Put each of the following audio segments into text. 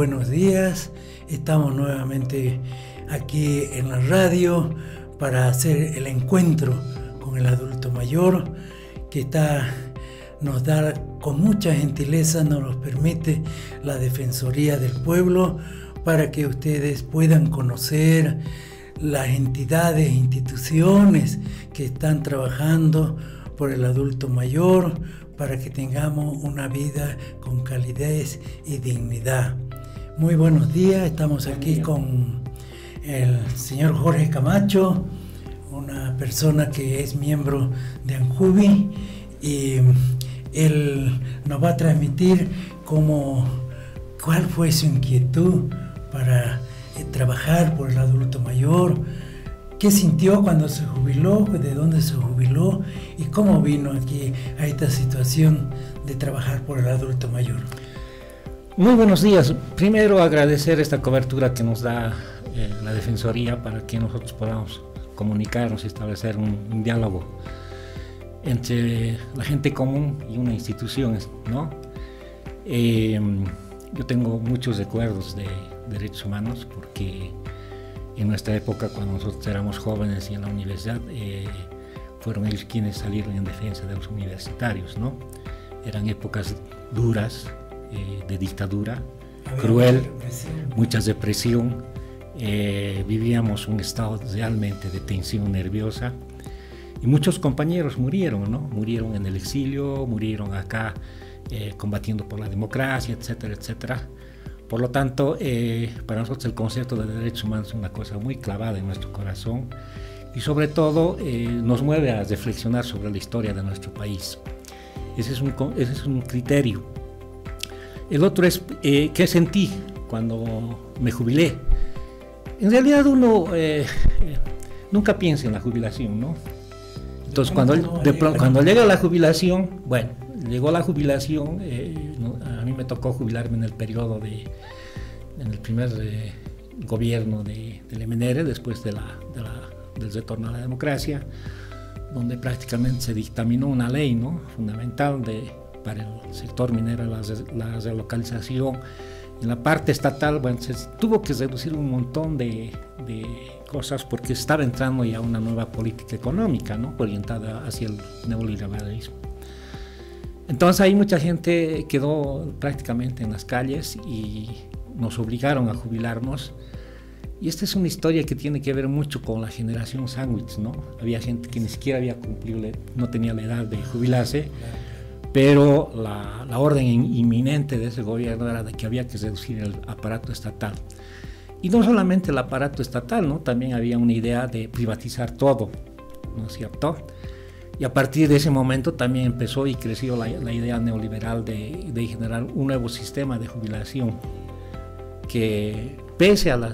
buenos días. Estamos nuevamente aquí en la radio para hacer el encuentro con el adulto mayor que nos da con mucha gentileza, nos permite la Defensoría del Pueblo para que ustedes puedan conocer las entidades e instituciones que están trabajando por el adulto mayor para que tengamos una vida con calidez y dignidad. Muy buenos días, estamos aquí con el señor Jorge Camacho, una persona que es miembro de ANJUVI, y él nos va a transmitir cuál fue su inquietud para trabajar por el adulto mayor, qué sintió cuando se jubiló, de dónde se jubiló y cómo vino aquí a esta situación de trabajar por el adulto mayor. Muy buenos días. Primero agradecer esta cobertura que nos da la Defensoría para que nosotros podamos comunicarnos y establecer un diálogo entre la gente común y una institución, ¿no? Yo tengo muchos recuerdos de derechos humanos porque en nuestra época, cuando nosotros éramos jóvenes y en la universidad, fueron ellos quienes salieron en defensa de los universitarios, ¿no? Eran épocas duras, de dictadura, cruel, mucha represión, vivíamos un estado realmente de tensión nerviosa y muchos compañeros murieron, ¿no? Murieron en el exilio, murieron acá combatiendo por la democracia, etcétera, etcétera. Por lo tanto, para nosotros el concepto de derechos humanos es una cosa muy clavada en nuestro corazón y sobre todo nos mueve a reflexionar sobre la historia de nuestro país. Ese es un criterio. El otro es qué sentí cuando me jubilé. En realidad uno nunca piensa en la jubilación, ¿no? Entonces cuando llega la jubilación, bueno, llegó la jubilación, a mí me tocó jubilarme en el periodo en el primer gobierno de Lemenere, después del retorno a la democracia, donde prácticamente se dictaminó una ley, ¿no?, fundamental para el sector minero, la relocalización. En la parte estatal, bueno, se tuvo que reducir un montón de cosas porque estaba entrando ya una nueva política económica, ¿no?, orientada hacia el neoliberalismo. Entonces ahí mucha gente quedó prácticamente en las calles y nos obligaron a jubilarnos. Y esta es una historia que tiene que ver mucho con la generación sándwich, ¿no? Había gente que ni siquiera había cumplido, no tenía la edad de jubilarse, pero la orden inminente de ese gobierno era de que había que reducir el aparato estatal. Y no solamente el aparato estatal, ¿no? También había una idea de privatizar todo, ¿no es cierto? Y a partir de ese momento también empezó y creció la idea neoliberal de generar un nuevo sistema de jubilación que pese al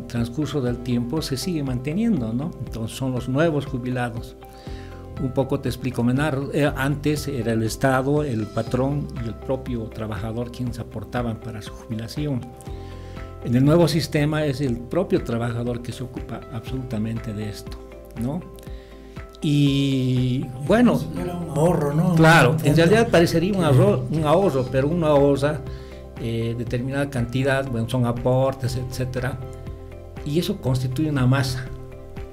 transcurso del tiempo se sigue manteniendo, ¿no? Entonces son los nuevos jubilados. Un poco te explico, antes era el Estado, el patrón y el propio trabajador quienes aportaban para su jubilación. En el nuevo sistema es el propio trabajador que se ocupa absolutamente de esto, ¿no? Y bueno, era un ahorro, ¿no? Claro, en realidad parecería un ahorro, pero uno ahorra determinada cantidad, bueno, son aportes, etcétera, y eso constituye una masa,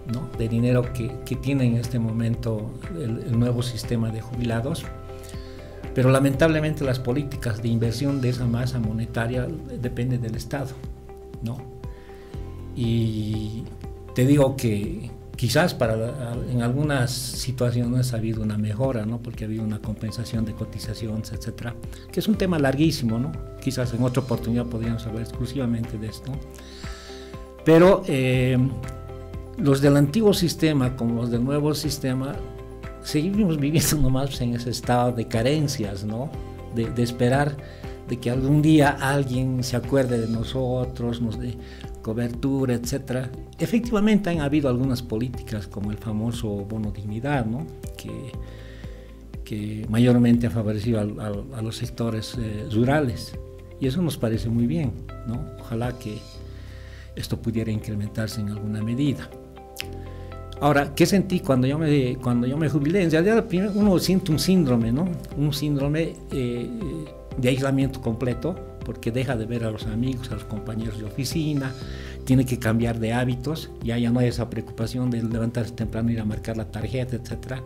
¿no?, de dinero que tiene en este momento el nuevo sistema de jubilados, pero lamentablemente las políticas de inversión de esa masa monetaria dependen del Estado, ¿no? Y te digo que quizás en algunas situaciones ha habido una mejora, ¿no?, porque ha habido una compensación de cotizaciones, etcétera, que es un tema larguísimo, ¿no? Quizás en otra oportunidad podríamos hablar exclusivamente de esto. Pero los del antiguo sistema como los del nuevo sistema seguimos viviendo nomás en ese estado de carencias, ¿no?, de esperar de que algún día alguien se acuerde de nosotros, nos dé cobertura, etcétera. Efectivamente han habido algunas políticas como el famoso bono dignidad, ¿no?, que mayormente ha favorecido a los sectores rurales, y eso nos parece muy bien, ¿no? Ojalá que esto pudiera incrementarse en alguna medida. Ahora, ¿qué sentí cuando yo me jubilé? En realidad, primero uno siente un síndrome, ¿no? Un síndrome de aislamiento completo, porque deja de ver a los amigos, a los compañeros de oficina, tiene que cambiar de hábitos, ya no hay esa preocupación de levantarse temprano, ir a marcar la tarjeta, etcétera.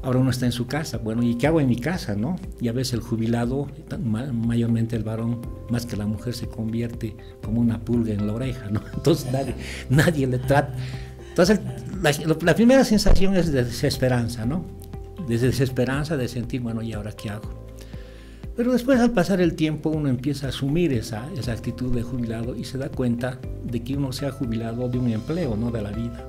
Ahora uno está en su casa, bueno, ¿y qué hago en mi casa, no? Y a veces el jubilado, mayormente el varón, más que la mujer, se convierte como una pulga en la oreja, ¿no? Entonces nadie le trata. Entonces la primera sensación es de desesperanza, ¿no? De desesperanza, de sentir, bueno, ¿y ahora qué hago? Pero después, al pasar el tiempo, uno empieza a asumir esa actitud de jubilado y se da cuenta de que uno se ha jubilado de un empleo, no de la vida.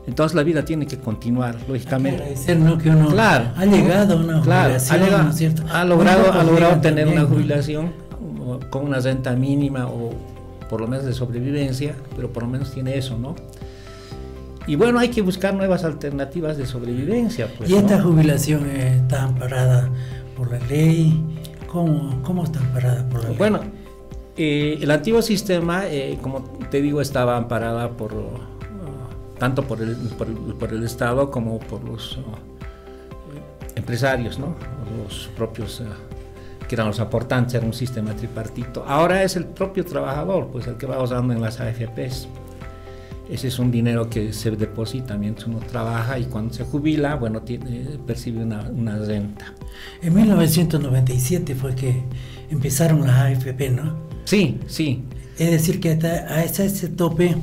Entonces la vida tiene que continuar, lógicamente. Agradecer, ¿no? Que uno ha llegado a una jubilación, ¿no es cierto? Ha logrado tener una jubilación con una renta mínima o por lo menos de sobrevivencia, pero por lo menos tiene eso, ¿no? Y bueno, hay que buscar nuevas alternativas de sobrevivencia. Pues, ¿y esta jubilación está amparada por la ley? ¿Cómo está amparada por la ley? Bueno, el antiguo sistema, como te digo, estaba amparada tanto por el Estado como por los empresarios, ¿no? Los propios que eran los aportantes, era un sistema tripartito. Ahora es el propio trabajador, pues el que va usando en las AFPs. Ese es un dinero que se deposita mientras uno trabaja y cuando se jubila, bueno, percibe una renta. En 1997 fue que empezaron las AFP, ¿no? Sí, sí. Es decir, que hasta ese tope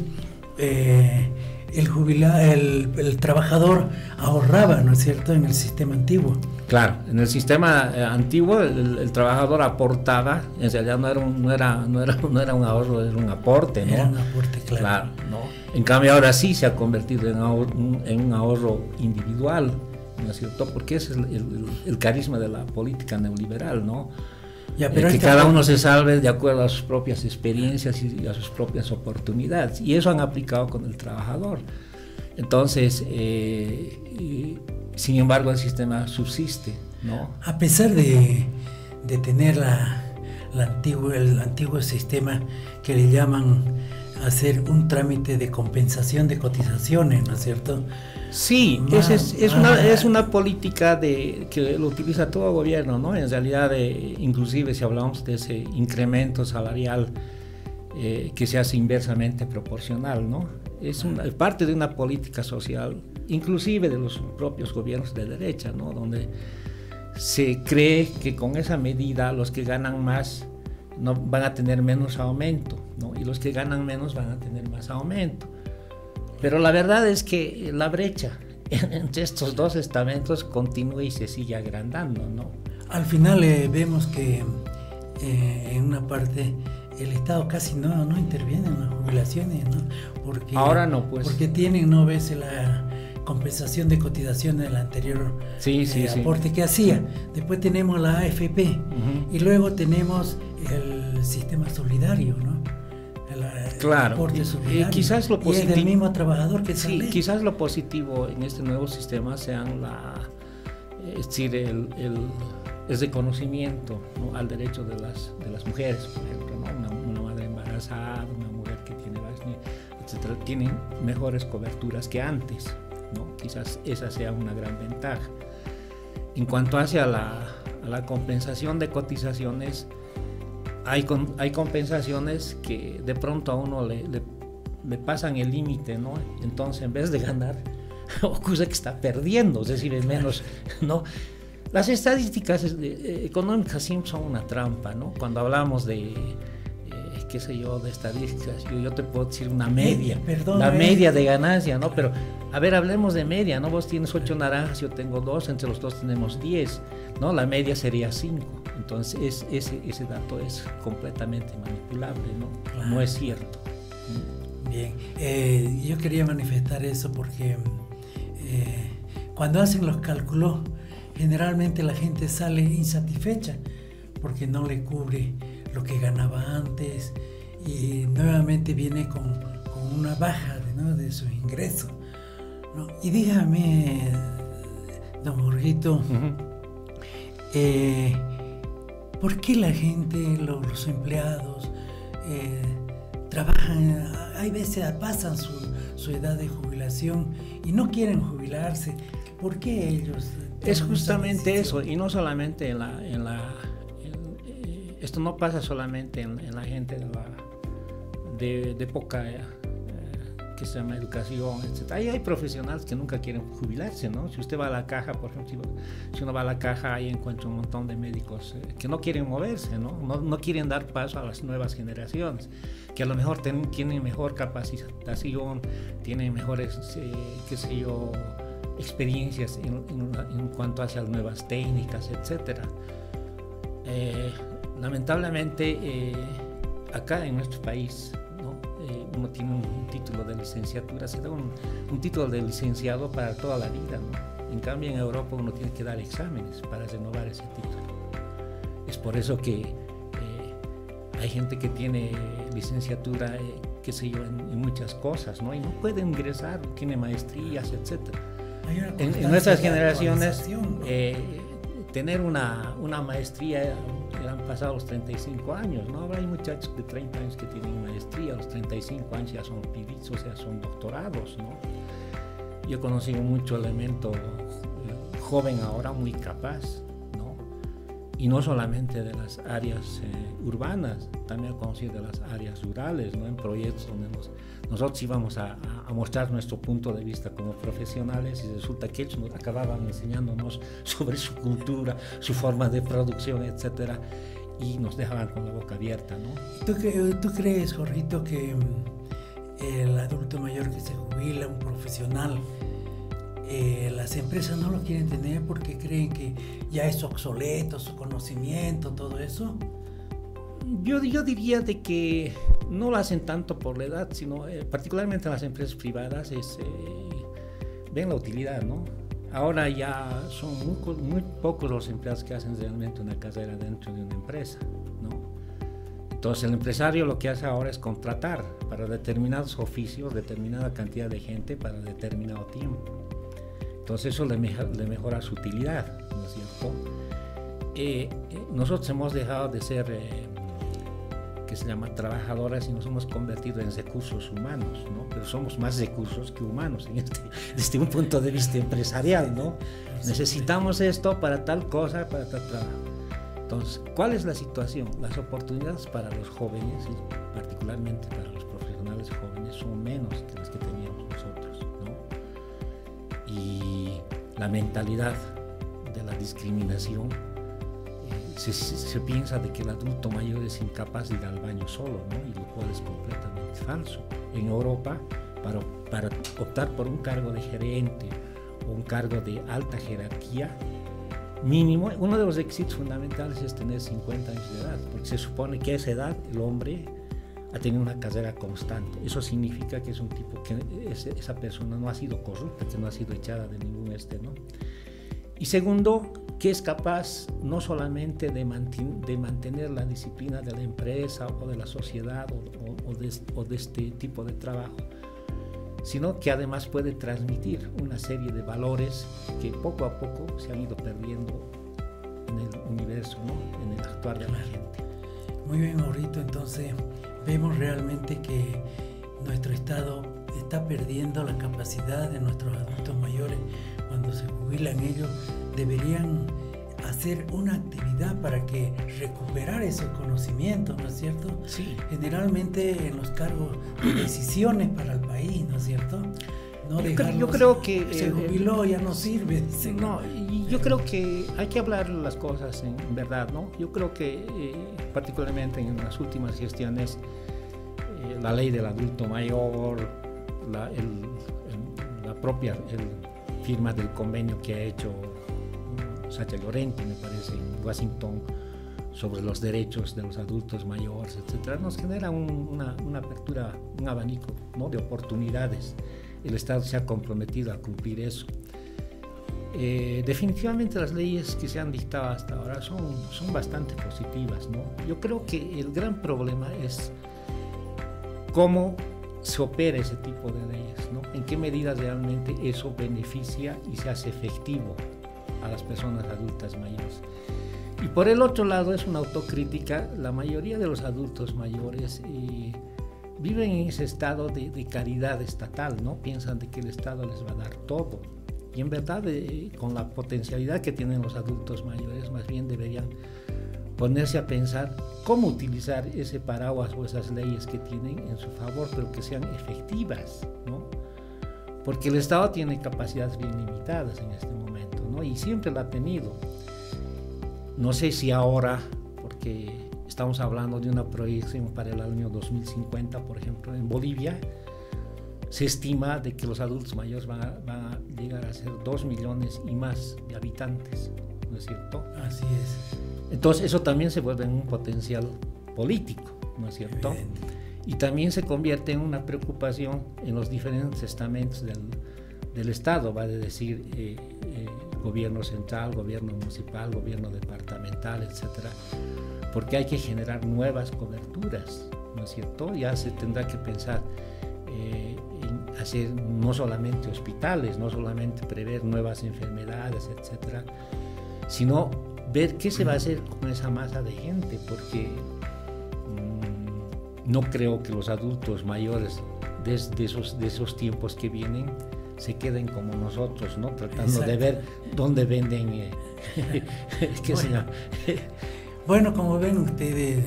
el trabajador ahorraba, ¿no es cierto?, en el sistema antiguo. Claro, en el sistema antiguo el trabajador aportaba, en realidad no era un ahorro, era un aporte, ¿no? Era un aporte, claro. Claro, ¿no? En cambio ahora sí se ha convertido en un ahorro individual, ¿no es cierto? Porque ese es el carisma de la política neoliberal, ¿no? Ya, pero que cada uno se salve de acuerdo a sus propias experiencias y a sus propias oportunidades, y eso han aplicado con el trabajador. Entonces, sin embargo, el sistema subsiste, ¿no? A pesar de tener el antiguo sistema que le llaman hacer un trámite de compensación de cotizaciones, ¿no es cierto? Sí, es una política que lo utiliza todo gobierno, ¿no? En realidad, inclusive si hablamos de ese incremento salarial que se hace inversamente proporcional, ¿no? Es parte de una política social, inclusive de los propios gobiernos de derecha, ¿no? Donde se cree que con esa medida los que ganan más no van a tener menos aumento, ¿no? Y los que ganan menos van a tener más aumento. Pero la verdad es que la brecha entre estos dos estamentos continúa y se sigue agrandando, ¿no? Al final vemos que en una parte el Estado casi no interviene en las jubilaciones, ¿no? Porque ahora no, pues. Porque tienen, no ves, la compensación de cotizaciones del anterior aporte que hacía. Después tenemos la AFP y luego tenemos el sistema solidario, ¿no? Claro, aporte solidario. Quizás lo positivo, y es del mismo trabajador que sale. Sí, quizás lo positivo en este nuevo sistema sean es decir, el reconocimiento, ¿no?, al derecho de las mujeres, por ejemplo, ¿no? Una madre embarazada, una mujer que tiene varios niños, etcétera, tienen mejores coberturas que antes, ¿no? Quizás esa sea una gran ventaja. En cuanto hacia la compensación de cotizaciones, hay compensaciones que de pronto a uno le pasan el límite, ¿no? Entonces, en vez de ganar, ocurre que está perdiendo, es decir, es menos, ¿no? Las estadísticas económicas siempre son una trampa, ¿no? Cuando hablamos de, qué sé yo, de estadísticas, yo te puedo decir una media, media de ganancia, ¿no? Pero, a ver, hablemos de media, ¿no? Vos tienes 8 naranjas, yo tengo 2, entre los dos tenemos 10, ¿no? La media sería 5. Entonces, ese dato es completamente manipulable, ¿no? Claro. No es cierto. Bien, yo quería manifestar eso porque cuando hacen los cálculos, generalmente la gente sale insatisfecha porque no le cubre lo que ganaba antes y nuevamente viene con una baja, ¿no?, de sus ingresos, ¿no? Y dígame, don Jorgito, ¿por qué la gente, los empleados, trabajan, hay veces pasan su edad de jubilación y no quieren jubilarse? ¿Por qué ellos? Es justamente eso, y no solamente esto no pasa solamente en la gente de poca que se llama educación, etc. Ahí hay profesionales que nunca quieren jubilarse, ¿no? Si usted va a la caja, por ejemplo, si uno va a la caja, ahí encuentra un montón de médicos que no quieren moverse, ¿no? No quieren dar paso a las nuevas generaciones, que a lo mejor tienen mejor capacitación, tienen mejores, qué sé yo, experiencias en cuanto hacia las nuevas técnicas, etc. Lamentablemente, acá en nuestro país, uno tiene un título de licenciatura, se da un título de licenciado para toda la vida, ¿no? En cambio, en Europa uno tiene que dar exámenes para renovar ese título. Es por eso que hay gente que tiene licenciatura, qué sé yo, en muchas cosas, ¿no? Y no puede ingresar, tiene maestrías, etc. En nuestras generaciones, ¿no? Tener una maestría, han pasado los 35 años, ¿no? Ahora hay muchachos de 30 años que tienen maestría, a los 35 años ya son pibitos, o sea, son doctorados, ¿no? Yo he conocido mucho elemento joven ahora, muy capaz, ¿no? Y no solamente de las áreas urbanas, también he conocido de las áreas rurales, ¿no? En proyectos donde nosotros íbamos a mostrar nuestro punto de vista como profesionales y resulta que ellos nos acababan enseñándonos sobre su cultura, su forma de producción, etcétera, y nos dejaban con la boca abierta, ¿no? ¿Tú crees, Jorgito, que el adulto mayor que se jubila, un profesional, las empresas no lo quieren tener porque creen que ya es obsoleto su conocimiento, todo eso? Yo diría de que no lo hacen tanto por la edad, sino particularmente las empresas privadas ven la utilidad, ¿no? Ahora ya son muy pocos los empleados que hacen realmente una carrera dentro de una empresa, ¿no? Entonces el empresario lo que hace ahora es contratar para determinados oficios, determinada cantidad de gente para determinado tiempo. Entonces eso le mejora su utilidad, ¿no es cierto? Nosotros hemos dejado de ser que se llama trabajadoras y nos hemos convertido en recursos humanos, ¿no? Pero somos más recursos que humanos desde un punto de vista empresarial, ¿no? Necesitamos esto para tal cosa, para tal trabajo. Entonces, ¿cuál es la situación? Las oportunidades para los jóvenes y particularmente para los profesionales jóvenes son menos que las que teníamos nosotros, ¿no? Y la mentalidad de la discriminación, se piensa de que el adulto mayor es incapaz de ir al baño solo, ¿no? Y lo cual es completamente falso. En Europa, para optar por un cargo de gerente o un cargo de alta jerarquía, mínimo, uno de los requisitos fundamentales es tener 50 años de edad, porque se supone que a esa edad el hombre ha tenido una carrera constante. Eso significa que es un tipo que esa persona no ha sido corrupta, que no ha sido echada de ningún ¿no? Y segundo, que es capaz no solamente de mantener la disciplina de la empresa o de la sociedad o de este tipo de trabajo, sino que además puede transmitir una serie de valores que poco a poco se han ido perdiendo en el universo, ¿no? En el actuar de la gente. Muy bien, Jorgito, entonces vemos realmente que nuestro Estado está perdiendo la capacidad de nuestros adultos mayores. Cuando se jubilan ellos deberían hacer una actividad para que recuperar esos conocimientos, ¿no es cierto? Sí. Generalmente en los cargos de decisiones para el país, ¿no es cierto? No yo creo que se jubiló, ya no sirve. Dicen. No, y yo creo que hay que hablar las cosas en verdad, ¿no? Yo creo que particularmente en las últimas gestiones, la ley del adulto mayor, la propia firma del convenio que ha hecho Sacha Llorente, me parece, en Washington, sobre los derechos de los adultos mayores, etcétera, nos genera una apertura, un abanico, ¿no? De oportunidades. El Estado se ha comprometido a cumplir eso. Definitivamente las leyes que se han dictado hasta ahora son bastante positivas, ¿no? Yo creo que el gran problema es cómo se opera ese tipo de leyes, ¿no? En qué medida realmente eso beneficia y se hace efectivo a las personas adultas mayores. Y por el otro lado es una autocrítica. La mayoría de los adultos mayores viven en ese estado de caridad estatal, ¿no? Piensan de que el Estado les va a dar todo. Y en verdad, con la potencialidad que tienen los adultos mayores, más bien deberían ponerse a pensar cómo utilizar ese paraguas o esas leyes que tienen en su favor, pero que sean efectivas, ¿no? Porque el Estado tiene capacidades bien limitadas en este momento, ¿no? Y siempre la ha tenido. No sé si ahora, porque estamos hablando de una proyección para el año 2050, por ejemplo, en Bolivia, se estima de que los adultos mayores van a llegar a ser 2 millones y más de habitantes, ¿no es cierto? Así es. Entonces eso también se vuelve un potencial político, ¿no es cierto? Evidente. Y también se convierte en una preocupación en los diferentes estamentos del Estado, vale decir, gobierno central, gobierno municipal, gobierno departamental, etcétera, porque hay que generar nuevas coberturas, ¿no es cierto? Ya se tendrá que pensar en hacer no solamente hospitales, no solamente prever nuevas enfermedades, etcétera, sino ver qué se va a hacer con esa masa de gente, porque no creo que los adultos mayores de esos tiempos que vienen se queden como nosotros, ¿no? Tratando de ver dónde venden Bueno, como ven ustedes,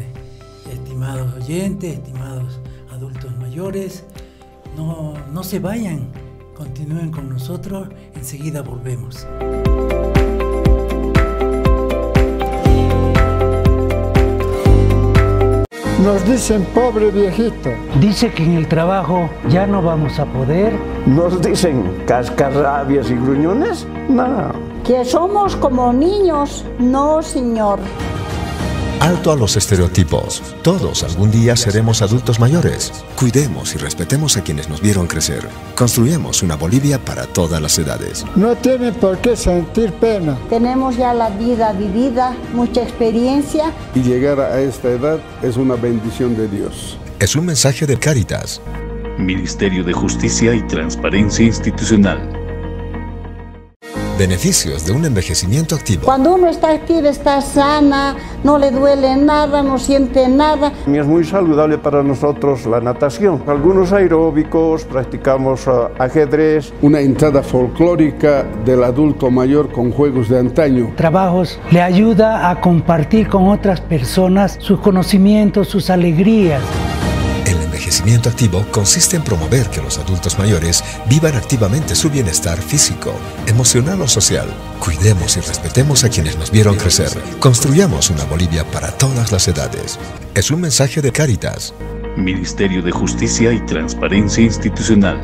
estimados oyentes, estimados adultos mayores, no se vayan, continúen con nosotros, enseguida volvemos. Nos dicen pobre viejito. Dice que en el trabajo ya no vamos a poder. Nos dicen cascarrabias y gruñones. No. Que somos como niños. No, señor. Alto a los estereotipos. Todos algún día seremos adultos mayores. Cuidemos y respetemos a quienes nos vieron crecer. Construyamos una Bolivia para todas las edades. No tienen por qué sentir pena. Tenemos ya la vida vivida, mucha experiencia. Y llegar a esta edad es una bendición de Dios. Es un mensaje de Cáritas. Ministerio de Justicia y Transparencia Institucional. Beneficios de un envejecimiento activo. Cuando uno está activo, está sana, no le duele nada, no siente nada. Y es muy saludable para nosotros la natación. Algunos aeróbicos, practicamos ajedrez. Una entrada folclórica del adulto mayor con juegos de antaño. Trabajos le ayuda a compartir con otras personas sus conocimientos, sus alegrías. El envejecimiento activo consiste en promover que los adultos mayores vivan activamente su bienestar físico, emocional o social. Cuidemos y respetemos a quienes nos vieron crecer. Construyamos una Bolivia para todas las edades. Es un mensaje de Cáritas. Ministerio de Justicia y Transparencia Institucional.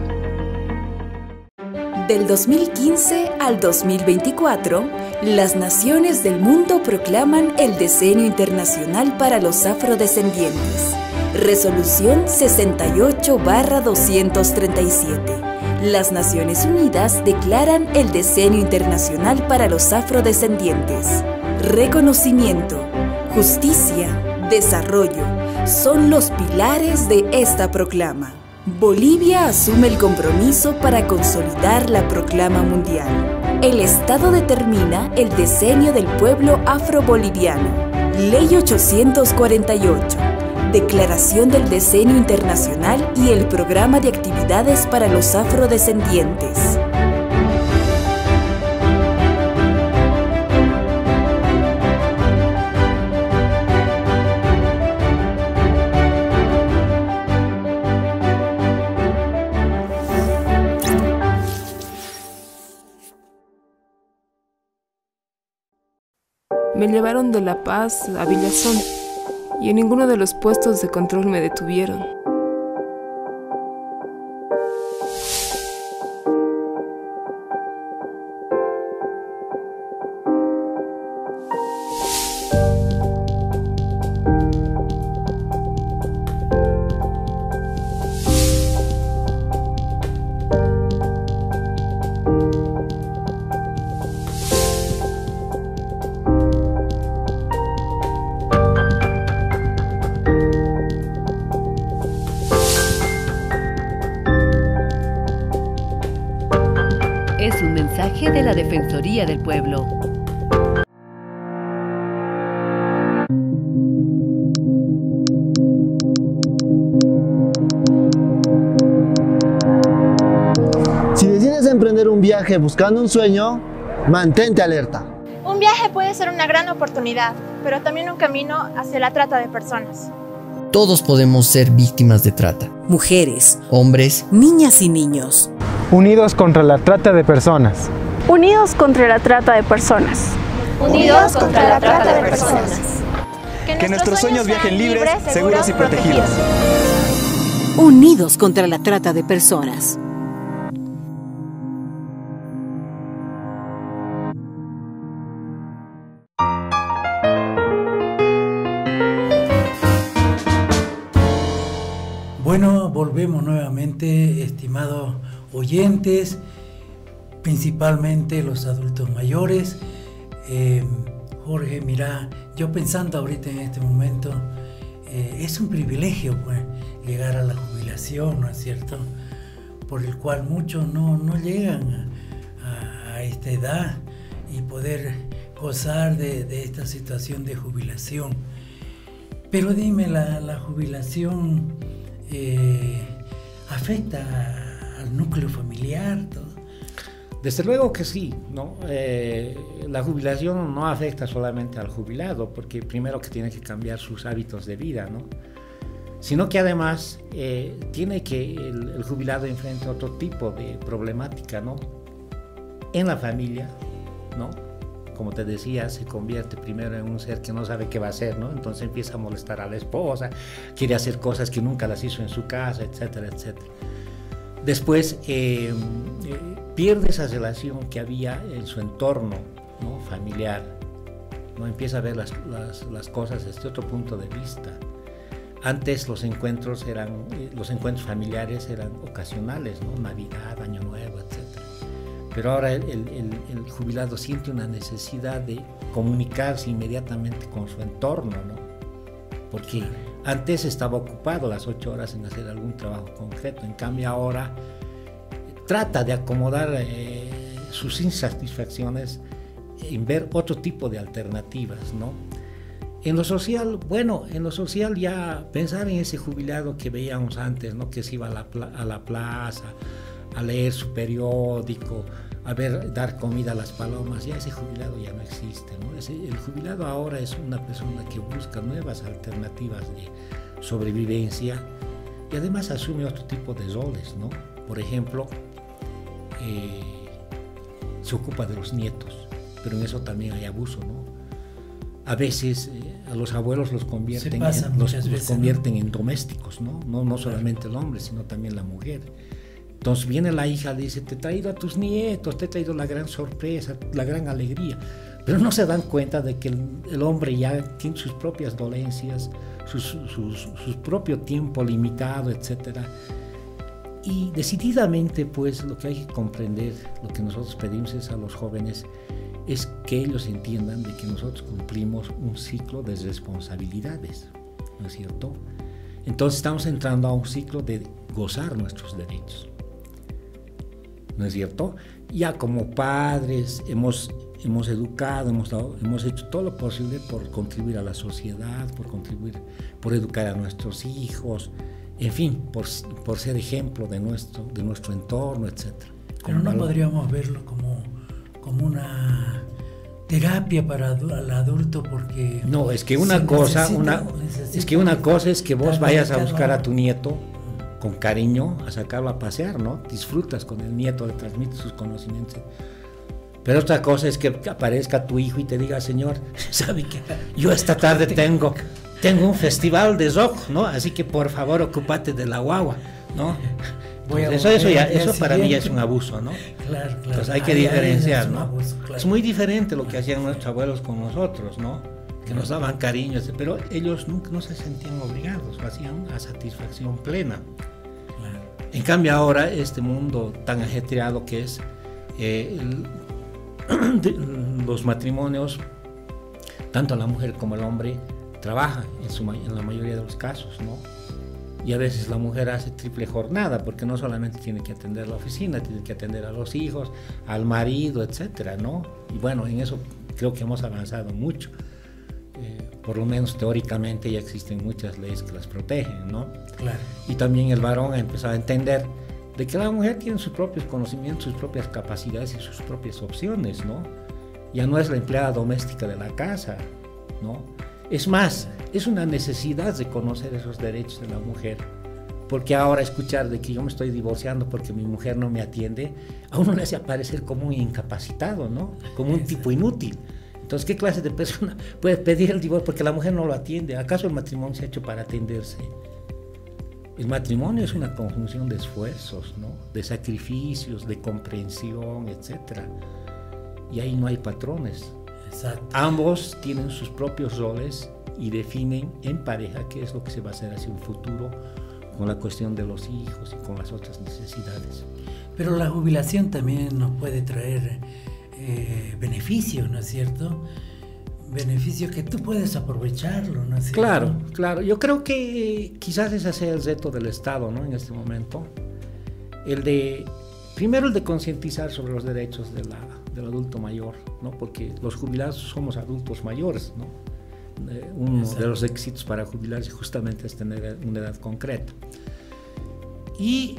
Del 2015 al 2024, las naciones del mundo proclaman el Decenio Internacional para los Afrodescendientes. Resolución 68/237. Las Naciones Unidas declaran el Decenio Internacional para los Afrodescendientes. Reconocimiento, justicia, desarrollo son los pilares de esta proclama. Bolivia asume el compromiso para consolidar la proclama mundial. El Estado determina el decenio del pueblo afroboliviano. Ley 848. Declaración del Decenio Internacional y el Programa de Actividades para los Afrodescendientes. Me llevaron de La Paz a Villazón y en ninguno de los puestos de control me detuvieron. Es un mensaje de la Defensoría del Pueblo. Si decides emprender un viaje buscando un sueño, mantente alerta. Un viaje puede ser una gran oportunidad. pero también un camino hacia la trata de personas. Todos podemos ser víctimas de trata. Mujeres, hombres, niñas y niños. Unidos contra la trata de personas. Unidos contra la trata de personas. Unidos contra la trata de personas. Que nuestros sueños viajen libres, seguros y protegidos. Unidos contra la trata de personas. Bueno, volvemos nuevamente, estimados oyentes, principalmente los adultos mayores. Jorge, mira, yo pensando ahorita en este momento, es un privilegio pues llegar a la jubilación, ¿no es cierto? Por el cual muchos no llegan a esta edad y poder gozar de esta situación de jubilación. Pero dime, ¿la jubilación afecta al núcleo familiar? ¿Todo? Desde luego que sí, ¿no? La jubilación no afecta solamente al jubilado, porque primero que tiene que cambiar sus hábitos de vida, ¿no? Sino que además tiene que el jubilado enfrentar otro tipo de problemática, ¿no? En la familia, ¿no? Como te decía, se convierte primero en un ser que no sabe qué va a hacer, ¿no? Entonces empieza a molestar a la esposa, quiere hacer cosas que nunca las hizo en su casa, etcétera, etcétera. Después pierde esa relación que había en su entorno, ¿no? Familiar, ¿no? Empieza a ver las cosas desde otro punto de vista. Antes los encuentros familiares eran ocasionales, ¿no? Navidad, Año Nuevo, etcétera. Pero ahora el jubilado siente una necesidad de comunicarse inmediatamente con su entorno, ¿no? Porque antes estaba ocupado las 8 horas en hacer algún trabajo concreto, en cambio ahora trata de acomodar sus insatisfacciones en ver otro tipo de alternativas, ¿no? En lo social, bueno, ya pensar en ese jubilado que veíamos antes, ¿no? Que se iba a la plaza, a leer su periódico, dar comida a las palomas, ya ese jubilado ya no existe, ¿no? El jubilado ahora es una persona que busca nuevas alternativas de sobrevivencia y además asume otro tipo de roles, ¿no? Por ejemplo, se ocupa de los nietos, pero en eso también hay abuso, ¿no? A veces a los abuelos los convierten en domésticos, ¿no? No solamente el hombre, sino también la mujer. Entonces viene la hija, dice, te he traído a tus nietos, te he traído la gran sorpresa, la gran alegría, pero no se dan cuenta de que el hombre ya tiene sus propias dolencias, su propio tiempo limitado, etc. Y decididamente, pues, lo que hay que comprender, lo que nosotros pedimos es a los jóvenes, es que ellos entiendan de que nosotros cumplimos un ciclo de responsabilidades, ¿no es cierto? Entonces estamos entrando a un ciclo de gozar nuestros derechos, ¿no es cierto? Ya como padres hemos educado, hemos hecho todo lo posible por contribuir a la sociedad, por educar a nuestros hijos, en fin, por ser ejemplo de nuestro entorno, etc. Pero no podríamos verlo como una terapia para el adulto, porque no, es que una cosa es que vos vayas a buscar a tu nieto con cariño, a sacarlo a pasear, ¿no? Disfrutas con el nieto, le transmites sus conocimientos. Pero otra cosa es que aparezca tu hijo y te diga, señor, ¿sabe qué? Yo esta tarde tengo un festival de rock, ¿no? Así que por favor ocúpate de la guagua, ¿no? Eso para mí ya es un abuso, ¿no? Claro. Entonces hay que diferenciar, ¿no? Abuso, claro. Es muy diferente lo que hacían nuestros abuelos con nosotros, ¿no? Que nos daban cariño, pero ellos nunca no se sentían obligados, lo hacían a satisfacción plena. Claro. En cambio ahora este mundo tan ajetreado que es los matrimonios, tanto la mujer como el hombre trabajan en la mayoría de los casos, ¿no? Y a veces la mujer hace triple jornada, porque no solamente tiene que atender la oficina, tiene que atender a los hijos, al marido, etcétera, ¿no? Y bueno, en eso creo que hemos avanzado mucho. Por lo menos teóricamente ya existen muchas leyes que las protegen, ¿no? Claro. Y también el varón ha empezado a entender de que la mujer tiene sus propios conocimientos, sus propias capacidades y sus propias opciones, ¿no? Ya no es la empleada doméstica de la casa, ¿no? Es más, es una necesidad de conocer esos derechos de la mujer, porque ahora escuchar de que yo me estoy divorciando porque mi mujer no me atiende, a uno le hace aparecer como un incapacitado, ¿no? Como un tipo inútil. Entonces, ¿qué clase de persona puede pedir el divorcio porque la mujer no lo atiende? ¿Acaso el matrimonio se ha hecho para atenderse? El matrimonio es una conjunción de esfuerzos, ¿no? De sacrificios, de comprensión, etc. Y ahí no hay patrones. Exacto. Ambos tienen sus propios roles y definen en pareja qué es lo que se va a hacer hacia un futuro con la cuestión de los hijos y con las otras necesidades. Pero la jubilación también nos puede traer beneficios, ¿no es cierto? Beneficios que tú puedes aprovecharlo, ¿no es cierto? Claro, claro. Yo creo que quizás ese sea el reto del Estado, ¿no? En este momento. Primero el de concientizar sobre los derechos del adulto mayor, ¿no? Porque los jubilados somos adultos mayores, ¿no? Uno Exacto. de los requisitos para jubilarse justamente es tener una edad concreta. Y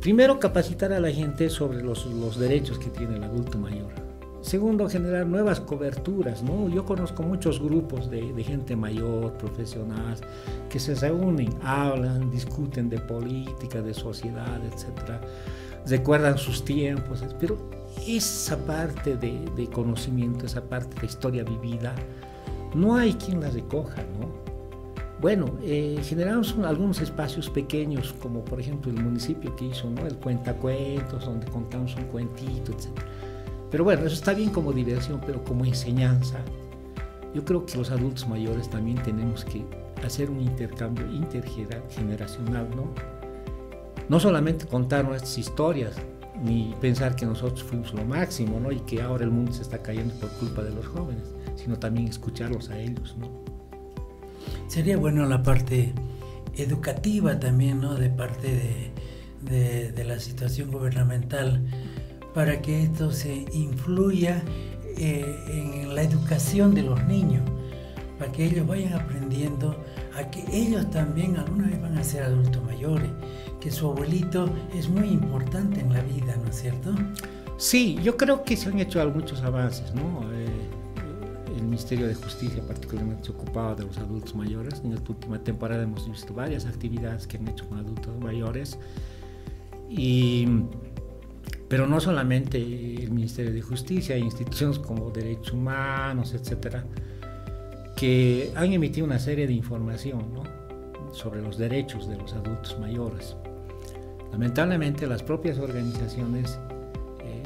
primero capacitar a la gente sobre los derechos que tiene el adulto mayor. Segundo, generar nuevas coberturas, ¿no? Yo conozco muchos grupos de gente mayor, profesional, que se reúnen, hablan, discuten de política, de sociedad, etc. Recuerdan sus tiempos, pero esa parte de conocimiento, esa parte de historia vivida, no hay quien la recoja, ¿no? Bueno, generamos algunos espacios pequeños, como por ejemplo el municipio que hizo, ¿no? El cuentacuentos, donde contamos un cuentito, etc. Pero bueno, eso está bien como diversión, pero como enseñanza, yo creo que los adultos mayores también tenemos que hacer un intercambio intergeneracional, ¿no? No solamente contar nuestras historias, ni pensar que nosotros fuimos lo máximo, ¿no? Y que ahora el mundo se está cayendo por culpa de los jóvenes, sino también escucharlos a ellos, ¿no? Sería bueno la parte educativa también, ¿no? De parte de la situación gubernamental, para que esto se influya en la educación de los niños, para que ellos vayan aprendiendo a que ellos también alguna vez van a ser adultos mayores, que su abuelito es muy importante en la vida, ¿no es cierto? Sí, yo creo que se han hecho muchos avances, ¿no? El Ministerio de Justicia particularmente se ocupaba de los adultos mayores. En esta última temporada hemos visto varias actividades que han hecho con adultos mayores, pero no solamente el Ministerio de Justicia, hay instituciones como Derechos Humanos, etcétera, que han emitido una serie de información, ¿no? Sobre los derechos de los adultos mayores. Lamentablemente las propias organizaciones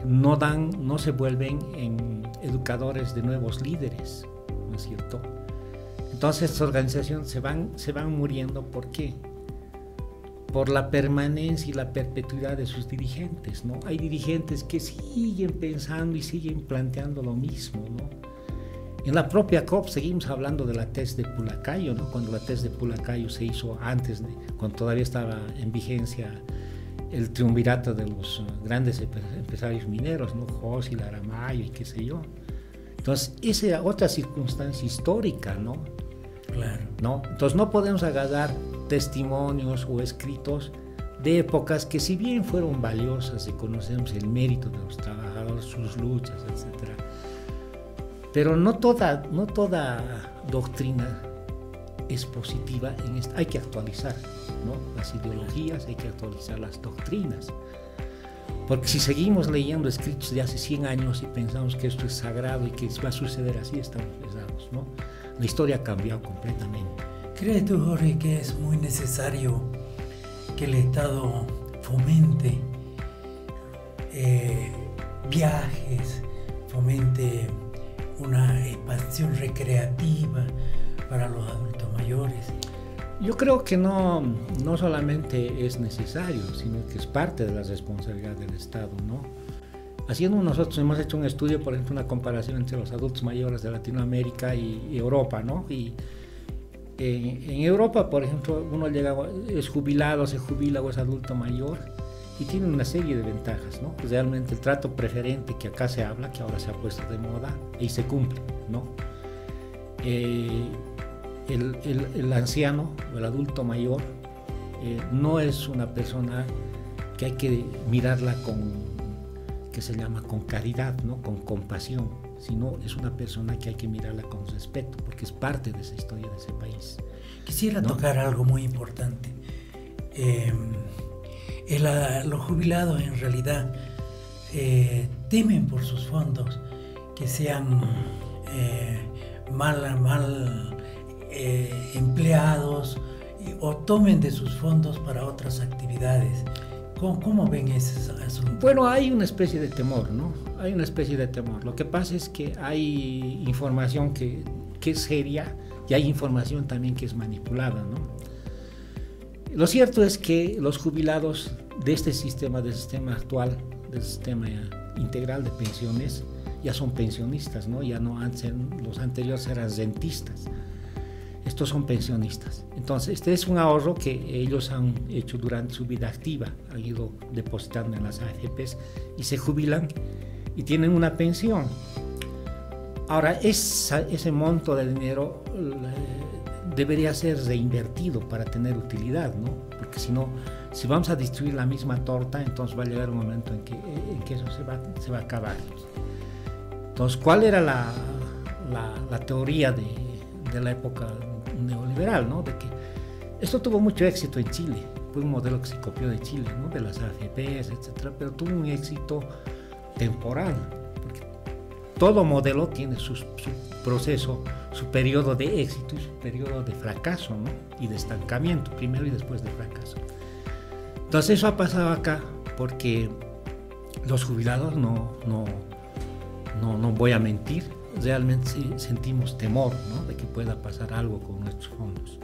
no se vuelven en educadores de nuevos líderes, ¿no es cierto? Entonces estas organizaciones se van muriendo. ¿Por qué? Por la permanencia y la perpetuidad de sus dirigentes, ¿no? Hay dirigentes que siguen pensando y siguen planteando lo mismo, ¿no? En la propia COP seguimos hablando de la TES de Pulacayo, ¿no? Cuando la TES de Pulacayo se hizo antes, cuando todavía estaba en vigencia el triunvirato de los grandes empresarios mineros, ¿no? José, Laramayo y qué sé yo. Entonces, esa era otra circunstancia histórica, ¿no? Claro. ¿No? Entonces, no podemos agarrar testimonios o escritos de épocas que, si bien fueron valiosas y conocemos el mérito de los trabajadores, sus luchas, etc., pero no toda doctrina es positiva en esta. Hay que actualizar, ¿no? Las ideologías, hay que actualizar las doctrinas, porque si seguimos leyendo escritos de hace 100 años y pensamos que esto es sagrado y que va a suceder así, estamos pesados, ¿no? La historia ha cambiado completamente. ¿Crees tú, Jorge, que es muy necesario que el Estado fomente viajes, fomente una expansión recreativa para los adultos mayores? Yo creo que no solamente es necesario, sino que es parte de la responsabilidad del Estado, ¿no? Nosotros hemos hecho un estudio, por ejemplo, una comparación entre los adultos mayores de Latinoamérica y Europa, ¿no? Y en Europa, por ejemplo, uno es jubilado, se jubila o es adulto mayor y tiene una serie de ventajas, ¿no? Realmente el trato preferente que acá se habla, que ahora se ha puesto de moda y se cumple, ¿no? El anciano o el adulto mayor no es una persona que hay que mirarla con caridad, ¿no? Con compasión, sino es una persona que hay que mirarla con respeto, porque es parte de esa historia de ese país. Quisiera tocar algo muy importante. Los jubilados en realidad temen por sus fondos que sean mal empleados o tomen de sus fondos para otras actividades. ¿Cómo ven ese asunto? Bueno, hay una especie de temor, ¿no? Hay una especie de temor. Lo que pasa es que hay información que es seria y hay información también que es manipulada, ¿no? Lo cierto es que los jubilados de este sistema, del sistema actual, del sistema integral de pensiones, ya son pensionistas, ¿no? Ya no los anteriores eran rentistas. Estos son pensionistas. Entonces, este es un ahorro que ellos han hecho durante su vida activa, han ido depositando en las AFPs y se jubilan y tienen una pensión. Ahora, ese monto de dinero debería ser reinvertido para tener utilidad, ¿no? Porque si no, si vamos a distribuir la misma torta, entonces va a llegar un momento en que eso se va a acabar. Entonces, ¿cuál era la teoría de la época neoliberal, ¿no? De que esto tuvo mucho éxito en Chile, fue un modelo que se copió de Chile, ¿no? De las AFPs, etcétera, pero tuvo un éxito temporal, porque todo modelo tiene su proceso, su periodo de éxito y su periodo de fracaso, ¿no? Y de estancamiento, primero y después de fracaso. Entonces eso ha pasado acá porque los jubilados no voy a mentir, realmente sentimos temor, ¿no? De que pueda pasar algo con nuestros fondos.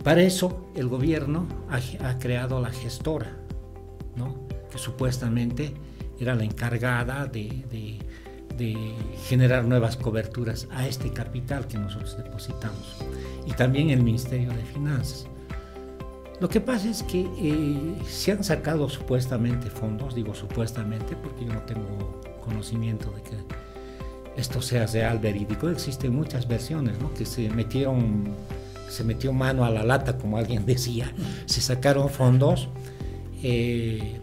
Para eso el gobierno ha creado la gestora, ¿no? Que supuestamente era la encargada de generar nuevas coberturas a este capital que nosotros depositamos, y también el Ministerio de Finanzas. Lo que pasa es que se han sacado supuestamente fondos, digo supuestamente porque yo no tengo conocimiento de que esto sea real, verídico. Existen muchas versiones, ¿no? Que se metió mano a la lata, como alguien decía, se sacaron fondos y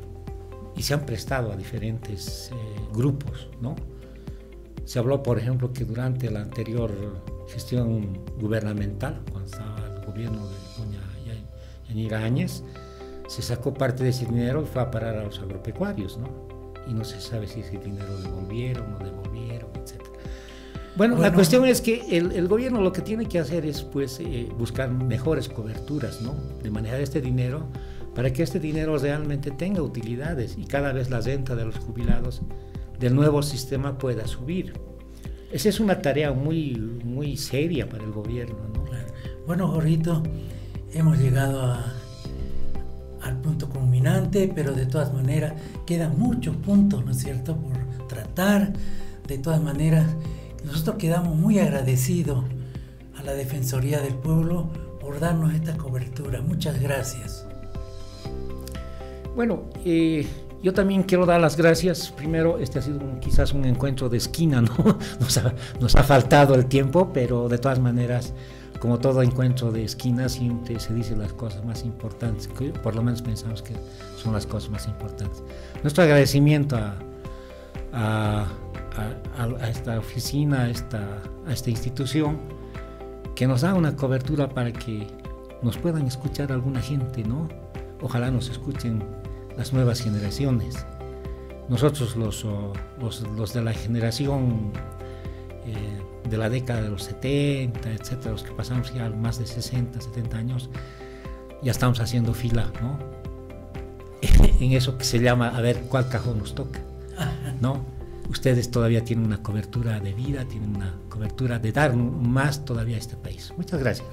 se han prestado a diferentes grupos, ¿no? Se habló, por ejemplo, que durante la anterior gestión gubernamental, cuando estaba el gobierno de doña Yanira Áñez, se sacó parte de ese dinero y fue a parar a los agropecuarios, ¿no? Y no se sabe si ese dinero devolvieron o no devolvieron, etc. Bueno, la cuestión es que el gobierno lo que tiene que hacer es pues buscar mejores coberturas, ¿no? De manejar este dinero para que este dinero realmente tenga utilidades y cada vez la renta de los jubilados del nuevo sistema pueda subir. Esa es una tarea muy seria para el gobierno, ¿no? Claro. Bueno, Jorgito, hemos llegado al punto culminante, pero de todas maneras quedan muchos puntos, ¿no es cierto?, por tratar. De todas maneras, nosotros quedamos muy agradecidos a la Defensoría del Pueblo por darnos esta cobertura. Muchas gracias. Bueno, yo también quiero dar las gracias. Primero, este ha sido quizás un encuentro de esquina, ¿no? Nos ha faltado el tiempo, pero de todas maneras, como todo encuentro de esquina, siempre se dicen las cosas más importantes, que por lo menos pensamos que son las cosas más importantes. Nuestro agradecimiento a esta oficina, a esta institución, que nos da una cobertura para que nos puedan escuchar alguna gente, ¿no? Ojalá nos escuchen las nuevas generaciones. Nosotros los de la generación de la década de los 70, etcétera, los que pasamos ya más de 60, 70 años, ya estamos haciendo fila, ¿no? En eso que se llama a ver cuál cajón nos toca, ¿no? Ustedes todavía tienen una cobertura de vida, tienen una cobertura de dar más todavía a este país. Muchas gracias.